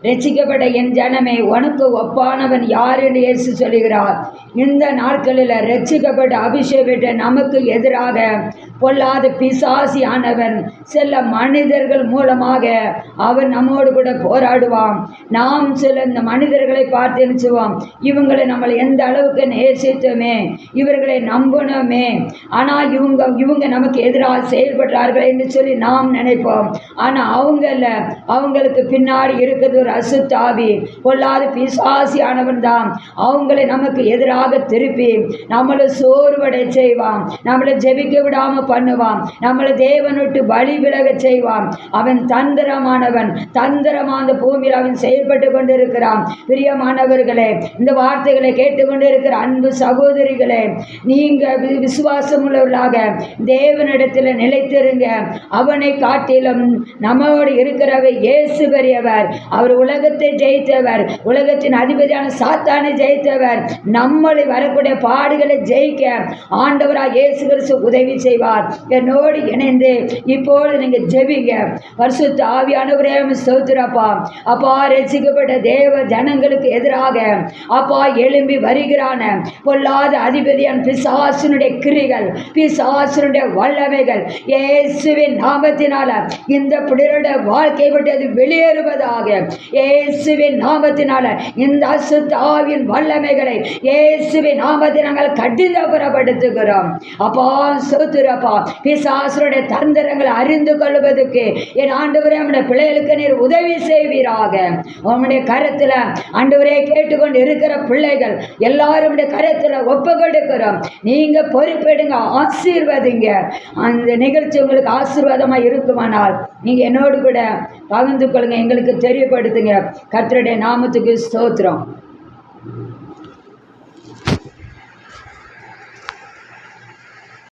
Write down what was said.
ரட்சிக்கப்பட்ட என் ஜனமே, உனக்கு ஒப்பானவன் யார் என்று இயேசு சொல்லுகிறார். இந்த நாட்களில் ரட்சிக்கப்பட்ட அபிஷேகப்பட்ட நமக்கு எதிராக பொல்லாத பிசாசி ஆனவன் சில மனிதர்கள் மூலமாக அவன் நம்மோடு கூட போராடுவான். நாம் சில இந்த மனிதர்களை பார்த்து நினைச்சுவோம், இவங்களை நம்மளை எந்த அளவுக்கு நேசித்தோமே, இவர்களை நம்பணுமே, ஆனால் இவங்க நமக்கு எதிராக செயல்படுறார்கள் என்று சொல்லி நாம் நினைப்போம். ஆனால் அவங்களுக்கு பின்னாடி இருக்கிறது ஒரு அசுத்தாவி, பொல்லாத பிசாசி ஆனவன் தான் அவங்களை நமக்கு எதிராக திருப்பி நம்மளை சோர்வடை செய்வான், நம்மளை ஜெபிக்க விடாம பண்ணுவான், நம்மளை தேவனுட்டு வழி விலக செய்வான். அவன் தந்திரமானவன், தந்திரமான பூமியில் அவன் செயல்பட்டு கொண்டிருக்கிறான். பிரியமானவர்களே, இந்த வார்த்தைகளை கேட்டுக்கொண்டு இருக்கிற அன்பு சகோதரிகளே, நீங்க விசுவாசம் உள்ளவர்களாக தேவனிடத்தில் நிலைத்திருங்க. அவனை காட்டிலும் நம்மோடு இருக்கிறவர் இயேசு பெரியவர். அவர் உலகத்தை ஜெயித்தவர், உலகத்தின் அதிபதியான சாத்தானை ஜெயித்தவர். நம்மளை வரக்கூடிய பாடுகளை ஜெயிக்க ஆண்டவராக இயேசு கிறிஸ்து உதவி செய்வார். என்னோடு இணைந்து இப்போது நீங்க ஜெபிங்க. பரிசுத்த ஆவியானவரே ஸ்தோத்திரப்பா. அப்பா, ரட்சிக்கப்பட்ட தேவ ஜனங்களுக்கு எதிராக அப்பா எழும்பி வருகிறான பொல்லாத அதிபதியான பிசாசுனுடைய கிரிகள், பிசாசுனுடைய வல்லமைகள் இயேசுவின் நாமத்தினால இந்த பிள்ளைகளுடைய வாழ்க்கை விட்டு அது வெளியேறுவதாக. இயேசுவின் நாமத்தினால இந்த அசுத்த ஆவியின் வல்லமைகளை இயேசுவின் நாமத்தில் நாங்கள் கடினப்படுத்துகிறோம். அப்பா ஸ்தோத்திரப்பா. பிசாசுடைய தந்திரங்களை அறிந்து கொள்வதற்கு என் ஆண்டவரே நம்முடைய பிள்ளைகளுக்கு நீர் உதவி செய்வீராக. உம்முடைய கரத்தில் ஆண்டவரே கேட்டுக்கொண்டு இருக்கிற பிள்ளைகள் எல்லாரும் கரத்தில் ஒப்பு கொடுக்கிறோம். நீங்க பொறுப்பெடுங்க, ஆசீர்வதிங்க. அந்த நிகழ்ச்சி உங்களுக்கு ஆசீர்வாதமாக இருக்குமானால் நீங்க என்னோடு கூட பகிர்ந்து கொள்ளுங்க, எங்களுக்கு தெரியப்படுத்துங்க. கர்த்தருடைய நாமத்துக்கு ஸ்தோத்திரம்.